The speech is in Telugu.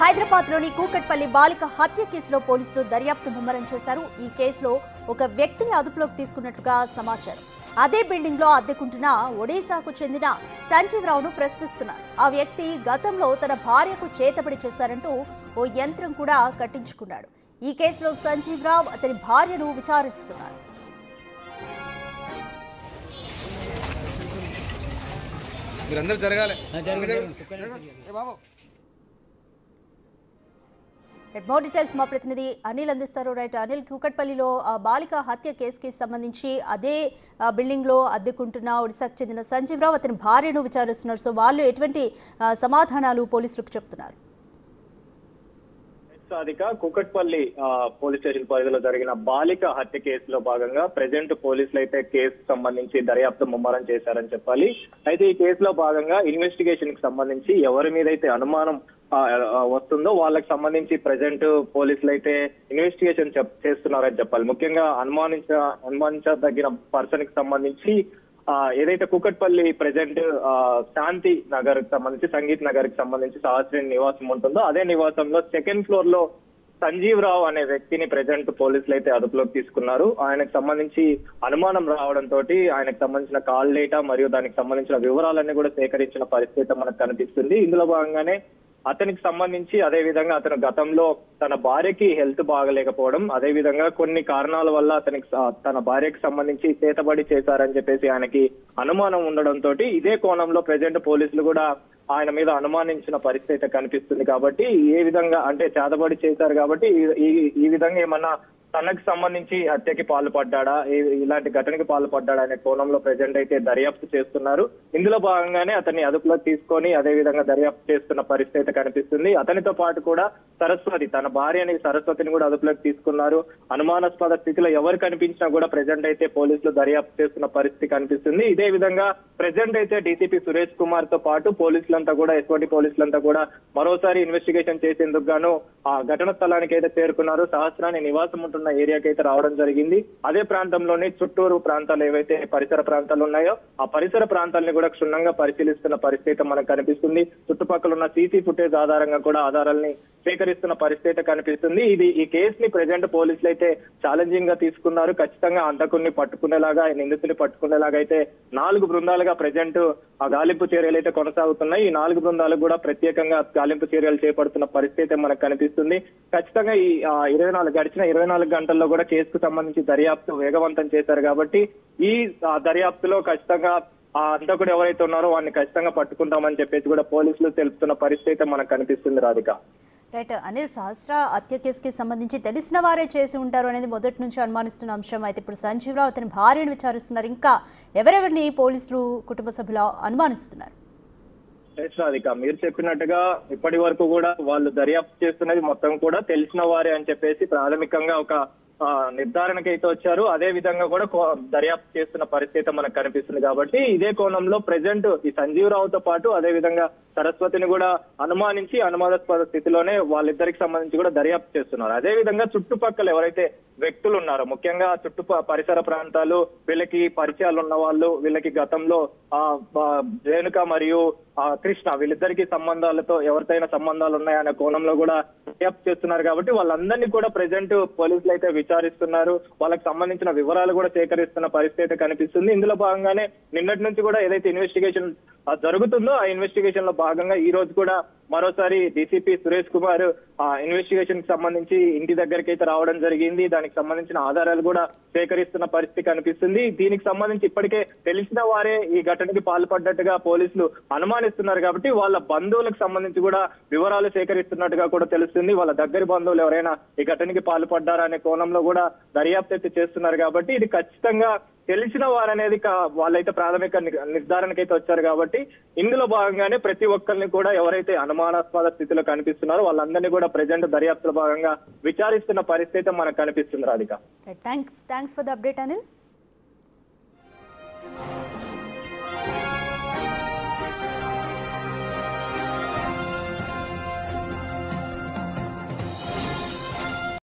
హైదరాబాద్లోని కూకట్పల్లి బాలిక హత్య కేసులో పోలీసులు దర్యాప్తు ముమ్మరం చేశారు. ఈ కేసులో ఒక వ్యక్తిని అదుపులోకి తీసుకున్నట్లుగా సమాచారం. అదే బిల్డింగ్ లో అద్దెకుంటున్న ఒడిశాకు చెందిన సంజీవ్ రావును ప్రశ్నిస్తున్నారు. ఆ వ్యక్తి గతంలో తన భార్యకు చేతబడి చేశారంటూ ఓ యంత్రం కూడా కట్టించుకున్నాడు. ఈ కేసులో సంజీవ్ రావు అతని భార్యను విచారిస్తున్నారు. మోర్ డీటెయిల్స్ మా ప్రతినిధి అనిల్ అందిస్తారు. రైట్ అనిల్, కూకట్పల్లిలో బాలిక హత్య కేసుకి సంబంధించి అదే బిల్డింగ్ లో అద్దెకుంటున్న ఒడిశాకు చెందిన సంజీవ్ రావు అతని భార్యను విచారిస్తున్నారు. సో వాళ్ళు ఎటువంటి సమాధానాలు పోలీసులకు చెప్తున్నారు? కూకట్పల్లి పోలీస్ స్టేషన్ పరిధిలో జరిగిన బాలిక హత్య కేసులో భాగంగా ప్రెజెంట్ పోలీసులు అయితే కేసు సంబంధించి దర్యాప్తు ముమ్మరం చేశారని చెప్పాలి. అయితే ఈ కేసులో భాగంగా ఇన్వెస్టిగేషన్ కి సంబంధించి ఎవరి మీద అయితే అనుమానం వస్తుందో వాళ్ళకి సంబంధించి ప్రెజెంట్ పోలీసులు అయితే ఇన్వెస్టిగేషన్ చేస్తున్నారని చెప్పాలి. ముఖ్యంగా అనుమానించదగిన పర్సన్ కి సంబంధించి ఏదైతే కూకట్పల్లి ప్రెజెంట్ శాంతి నగర్ కి సంబంధించి సంగీత్ నగర్ కి సంబంధించి సహస్రి నివాసం ఉంటుందో అదే నివాసంలో సెకండ్ ఫ్లోర్ లో సంజీవ్ రావు అనే వ్యక్తిని ప్రెజెంట్ పోలీసులు అయితే అదుపులోకి తీసుకున్నారు. ఆయనకు సంబంధించి అనుమానం రావడంతో ఆయనకు సంబంధించిన కాల్ డేటా మరియు దానికి సంబంధించిన వివరాలన్నీ కూడా సేకరించిన పరిస్థితి మనకు కనిపిస్తుంది. ఇందులో భాగంగానే అతనికి సంబంధించి అదే విధంగా అతను గతంలో తన భార్యకి హెల్త్ బాగలేకపోవడం, అదే విధంగా కొన్ని కారణాల వల్ల అతనికి తన భార్యకి సంబంధించి చేతబడి చేశారని చెప్పేసి ఆయనకి అనుమానం ఉండడంతో ఇదే కోణంలో ప్రెజెంట్ పోలీసులు కూడా ఆయన మీద అనుమానించిన పరిస్థితి కనిపిస్తుంది. కాబట్టి ఏ విధంగా అంటే చేతబడి చేశారు కాబట్టి ఈ విధంగా ఏమన్నా తనకు సంబంధించి హత్యకి పాల్పడ్డా, ఇలాంటి ఘటనకి పాల్పడ్డా అనే కోణంలో ప్రెజెంట్ అయితే దర్యాప్తు చేస్తున్నారు. ఇందులో భాగంగానే అతన్ని అదుపులోకి తీసుకొని అదే విధంగా దర్యాప్తు చేస్తున్న పరిస్థితి కనిపిస్తుంది. అతనితో పాటు కూడా సరస్వతి, తన భార్యని సరస్వతిని కూడా అదుపులోకి తీసుకున్నారు. అనుమానాస్పద స్థితిలో ఎవరు కనిపించినా కూడా ప్రెజెంట్ అయితే పోలీసులు దర్యాప్తు చేస్తున్న పరిస్థితి కనిపిస్తుంది. ఇదే విధంగా ప్రెజెంట్ అయితే డీసీపీ సురేష్ కుమార్ తో పాటు పోలీసులంతా కూడా ఎస్ఓటి పోలీసులంతా కూడా మరోసారి ఇన్వెస్టిగేషన్ చేసేందుకు గాను ఆ ఘటన స్థలానికి అయితే చేరుకున్నారు. సహస్రాన్ని నివాసం ఉంటున్న ఏరియాకి అయితే రావడం జరిగింది. అదే ప్రాంతంలోని చుట్టూరు ప్రాంతాలు ఏవైతే పరిసర ప్రాంతాలు ఉన్నాయో ఆ పరిసర ప్రాంతాలని కూడా క్షుణ్ణంగా పరిశీలిస్తున్న పరిస్థితి మనకు కనిపిస్తుంది. చుట్టుపక్కల ఉన్న సీసీ ఫుటేజ్ ఆధారంగా కూడా ఆధారాలని సేకరిస్తున్న పరిస్థితి కనిపిస్తుంది. ఈ కేసుని ప్రెజెంట్ పోలీసులు అయితే ఛాలెంజింగ్ గా తీసుకున్నారు. ఖచ్చితంగా హంతకుడిని పట్టుకునేలాగా, నిందితుని పట్టుకునేలాగా అయితే 4 బృందాలుగా ప్రెజెంట్ ఆ గాలింపు చర్యలు అయితే కొనసాగుతున్నాయి. ఈ 4 బృందాలకు కూడా ప్రత్యేకంగా గాలింపు చర్యలు చేపడుతున్న పరిస్థితి మనకు కనిపిస్తుంది. ఖచ్చితంగా ఈ గడిచిన 24 గంటల్లో కూడా కేసుకు సంబంధించి దర్యాప్తు వేగవంతం చేశారు. కాబట్టి ఈ దర్యాప్తులో ఖచ్చితంగా ఆ హంతకుడు ఎవరైతే ఉన్నారో వాడిని ఖచ్చితంగా పట్టుకుంటామని చెప్పేసి కూడా పోలీసులు తెలుపుతున్న పరిస్థితి మనకు కనిపిస్తుంది. రాధిక, రైట్ అనిల్, సహస్ర హత్య కేసుకి సంబంధించి తెలిసిన వారే చేసి ఉంటారు అనేది మొదటి నుంచి అనుమానిస్తున్న అంశం. అయితే ఇప్పుడు సంజీవ్ రావు అతని భార్యను విచారిస్తున్నారు. ఇంకా ఎవరెవరిని పోలీసులు కుటుంబ సభ్యులు అనుమానిస్తున్నారు? రాధిక, మీరు చెప్పినట్టుగా ఇప్పటి వరకు కూడా వాళ్ళు దర్యాప్తు చేస్తున్నది మొత్తం కూడా తెలిసిన వారే అని చెప్పేసి ప్రాథమికంగా ఒక నిర్ధారణకి అయితే వచ్చారు. అదే విధంగా కూడా దర్యాప్తు చేస్తున్న పరిస్థితి మనకు కనిపిస్తుంది. కాబట్టి ఇదే కోణంలో ప్రెజెంట్ ఈ సంజీవ్ రావుతో పాటు అదే విధంగా సరస్వతిని కూడా అనుమానించి అనుమానాస్పద స్థితిలోనే వాళ్ళిద్దరికి సంబంధించి కూడా దర్యాప్తు చేస్తున్నారు. అదే విధంగా చుట్టుపక్కల ఎవరైతే వ్యక్తులు ఉన్నారో, ముఖ్యంగా పరిసర ప్రాంతాలు, వీళ్ళకి పరిచయాలు ఉన్న వాళ్ళు, వీళ్ళకి గతంలో రేణుక మరియు కృష్ణ వీళ్ళిద్దరికి సంబంధాలతో ఎవరితోనైనా సంబంధాలు ఉన్నాయనే కోణంలో కూడా దర్యాప్తు చేస్తున్నారు. కాబట్టి వాళ్ళందరినీ కూడా ప్రెజెంట్ పోలీసులు అయితే విచారిస్తున్నారు. వాళ్ళకి సంబంధించిన వివరాలు కూడా సేకరిస్తున్న పరిస్థితి కనిపిస్తుంది. ఇందులో భాగంగానే నిన్నటి నుంచి కూడా ఏదైతే ఇన్వెస్టిగేషన్ జరుగుతుందో ఆ ఇన్వెస్టిగేషన్ లో భాగంగా ఈ రోజు కూడా మరోసారి డీసీపీ సురేష్ కుమార్ ఆ ఇన్వెస్టిగేషన్ కి సంబంధించి ఇంటి దగ్గరికి అయితే రావడం జరిగింది. దానికి సంబంధించిన ఆధారాలు కూడా సేకరిస్తున్న పరిస్థితి కనిపిస్తుంది. దీనికి సంబంధించి ఇప్పటికే తెలిసిన వారే ఈ ఘటనకి పాల్పడ్డట్టుగా పోలీసులు అనుమానిస్తున్నారు. కాబట్టి వాళ్ళ బంధువులకు సంబంధించి కూడా వివరాలు సేకరిస్తున్నట్టుగా కూడా తెలుస్తుంది. వాళ్ళ దగ్గర బంధువులు ఎవరైనా ఈ ఘటనకి పాల్పడ్డారా అనే కోణంలో కూడా దర్యాప్తు అయితే చేస్తున్నారు. కాబట్టి ఇది ఖచ్చితంగా తెలిసిన వారనేది వాళ్ళైతే ప్రాథమిక నిర్ధారణకైతే వచ్చారు. కాబట్టి ఇందులో భాగంగానే ప్రతి ఒక్కరిని కూడా ఎవరైతే అనుమానాస్పద స్థితిలో కనిపిస్తున్నారో వాళ్ళందరినీ కూడా ప్రెజెంట్ దర్యాప్తులో భాగంగా విచారిస్తున్న పరిస్థితి మనకు కనిపిస్తుంది. Radhika, thanks for the update Anil.